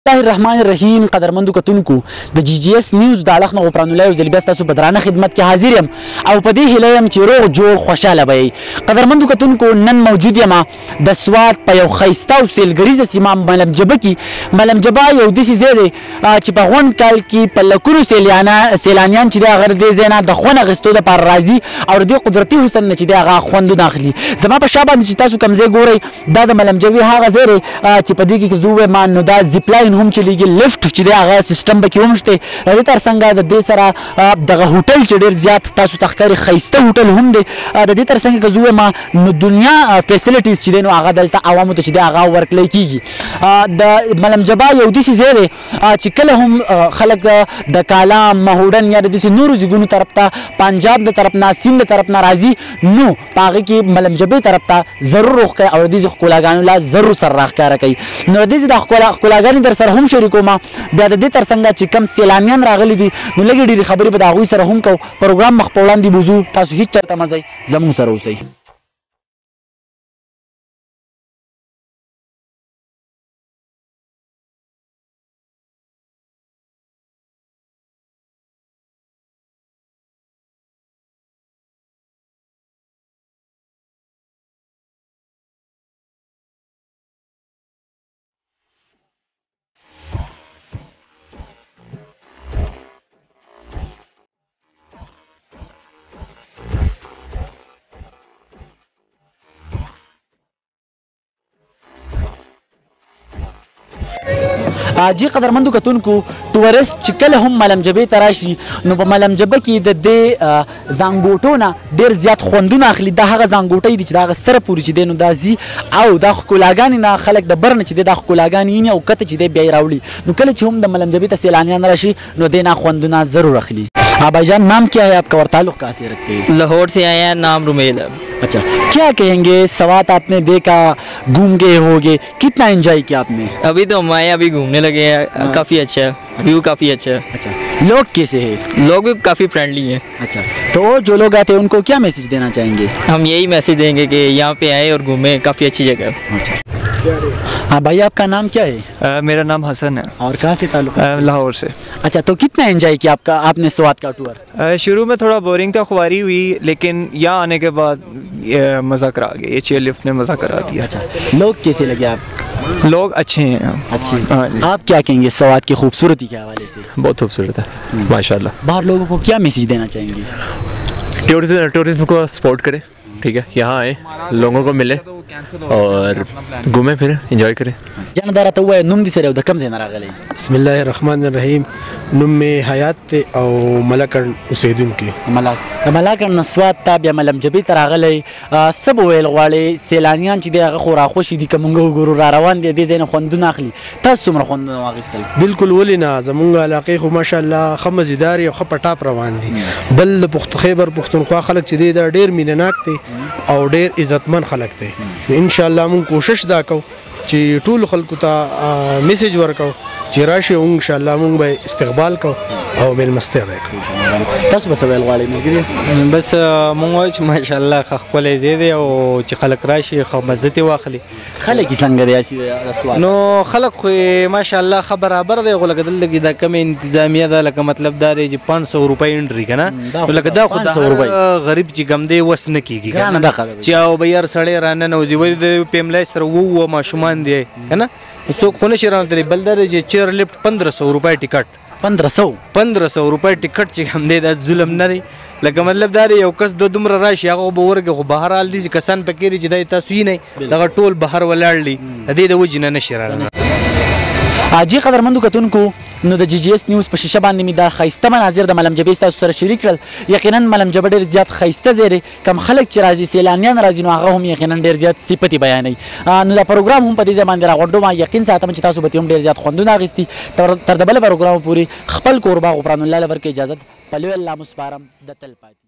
الله الرحمن الرحیم. قدرمندو کتونکو د جی جی اس نیوز د اړخ نه غفران الله یو ځل بیا ستاسو په درانه خدمت کې حاضر یم او په دې هیله یم چې روغ جوړ خوشحاله به یې. قدرمندو کتونکو نن موجود یم د سوات په یو ښایسته او سیلګریزه سیمه ملم جبه کې. ملم جبه یو داسې ځای دی چې په غونډ کال کې په لکونو سیلانیان چې دی هغه د دې ځای نه د خوند اخیستو دپاره راځي او د دې قدرتي حسن نه چې دی هغه خوندونه اخلي. زما په شا باندې چې تاسو کوم ځای ګورئ دا د ملم جبې هغه ځای دی چې په دې کې زه ووایم نو دا زیپلاین هم چلیږي، لفټ چې دی هغه سیسټم پکې هم شته. د دې تر څنګ د دې سره دغه هوټل چې ډېر زیات تاسو ته ښکاري ښایسته هوټل هم دی. د دې تر څنګ که زه ووایم نو دنیا فیسلیټیز چې دی نو هغه دلته عوامو ته چې دی هغه ورکړی کېږي. د ملم جبه یو داسې ځای دی چې کله هم خلک د کالام مهوډن یا د داسې نورو ځایونو طرف ته پنجاب د طرف نه سیند د طرف نه راځي نو په هغې کې ملم جبې طرف ته ضرور روغ کوي او د دې ښکلاګانو لا ضرور سر راښکاره کوي. نو د دې د ښکلاګانې در سره هم شریکوم. بیا د دې تر څنګ چې کم سیلانیان راغلي دي نو لږې ډېرې خبرې به د هغوی سره هم کوو. پروګرام مخ په وړاندې بوځو، تاسو هېڅ چېرته مه ځئ، زموږ سره اوسئ. جی قدرمندو کتونکو ټورست چې کله هم ملم جبې ته راشي نو په ملم جبه کې د دې زانګوټو نه ډېر زیات خوندونه اخلي. دا هغه زانګوټۍ دي چې د هغه سره پورې چې دی نو دا ځي او دا ښکلاګانې نه خلک د بر نه چې دی دا ښکلاګانې ویني او کته چې دی بیا یې راوړي. نو کله چې هم د ملم جبې ته سیلانیان راشي نو دې نه خوندونه ضرور اخلي. بھائی جان نام کیا ہے آپ کا اور تعلق کہاں سے رکھتے ہیں؟ لاہور سے آئے ہیں، نام رومیل ہے. اچھا کیا کہیں گے سوات آپ نے دیکھا گھوم گئے ہوگے کتنا انجوائے کیا آپ نے؟ ابھی تو ہم آئے ابھی گھومنے لگے ہیں، کافی اچھا ہے، ویو کافی اچھا ہے. اچھا لوگ کیسے ہیں؟ لوگ بھی کافی فرینڈلی ہیں. اچھا تو اور جو لوگ آتے ہیں ان کو کیا میسج دینا چاہیں گے؟ ہم یہی میسج دیں گے کہ یہاں پہ آئے اور گھومیں، کافی اچھی جگہ ہے. اچھا ہاں بھائی آپ کا نام کیا ہے؟ میرا نام حسن ہے. اور کہاں سے تعلق ہے؟ لاہور سے. اچھا تو کتنا انجوائے کیا آپ نے سوات کا ٹور؟ شروع میں تھوڑا بورنگ تھا، خواری ہوئی، لیکن یہاں آنے کے بعد مزہ کرا گیا، یہ چیئر لفٹ نے مزہ کرا دیا. اچھا لوگ کیسے لگے آپ؟ لوگ اچھے ہیں. اچھے. ہاں. آپ کیا کہیں گے سوات کی خوبصورتی کے حوالے سے؟ بہت خوبصورت ہے ماشاء اللہ. باہر لوگوں کو کیا میسج دینا چاہیں گے؟ ٹورزم کو سپورٹ کرے، ٹھیک ہے، یہاں آئے لوگوں کو ملے اور گھومیں پھریں، انجوائے کریں. جان دا راته ووایه نوم دې سره د کوم ځای نه راغلی؟ بسم الله الرحمن الرحیم. نوم مې حیات دی او ملکن اوسیدونکی. د ملاکړ نه سوات ته بیا ملم جبې ته راغلی. څه به ویل غواړې سیلانیان چې دی هغه خو راخوشي دي که موږ وګورو را روان دي دې ځای نه خوندونه اخلي. تاسو څومره خوندونه واخیستل؟ بالکل ولې نه، زمونږ علاقې خو ماشاءالله ښه مزیدار او ښه په ټاپ روان دي. بل د خیبر پښتونخوا خلک چې دی دا ډېر مینهناک دی او ډېر عزتمن خلک دی. انشاءالله مونږ کوشش دا کوو چې ټولو خلکو ته میسج ورکړو چې راشي او انشاءالله مونږ به استقبال کوو او میلمستیا به کوو. تاسو به څه ویل غواړئ ملګري؟ بس مونږ وایو چې ماشاءالله ښه ښکلی ځای دی او چې خلک راشي ښه مزه ترې واخلي. خلک یې څنګه دی د سوات؟ نو خلک خو یې ماشاءالله ښه برابر دی، خو لکه دلته کې دا کمې انتظامیه ده، لکه مطلب دا دی چې 500 روپۍ انټري که نه، نو لکه دا خو د غریب چې کم دی وس نه کېږي ګرانه ده خبره چې او به یار سړی راننوځي ولې د فیملی سره اووه ماشومان دی که نه، څوک خو نشي رانوتلی. بل دا دی چې چیر لفټ 1500 روپۍ ټکټ. 1500 روپۍ ټکټ چې کوم دی دا ظلم نه دی. لکه مطلب دا دی یو کس دومره راشي هغه به ورکړي، خو بهرحال داسې کسان پکې دي چې دا تاسو یې نه دغه ټول بهر ولاړ دي، د دې د وجې نه نشي رانه. جی قدرمندو کتونکو نو د جی جی اس نیوز په شیشه باندې مې دا ښایسته مناظر د ملم جبې ستاسو سره شریک کړل. یقینا ملم جبه ډېر زیات ښایسته ځای دی. کم خلک چې راځي سیلانیان راځي نو هغه هم یقینا ډېر زیات صفتې بیانوي. نو دا پروګرام هم په دې ځای باندې راغونډوم. یقین ساتم چې تاسو به ترې هم ډېر زیات خوندونه اخیستي. تر د بله پروګرام پورې خپل کوربه غفران الله له ورکړي اجازت په لوی الله مو سپارم د تل پاتې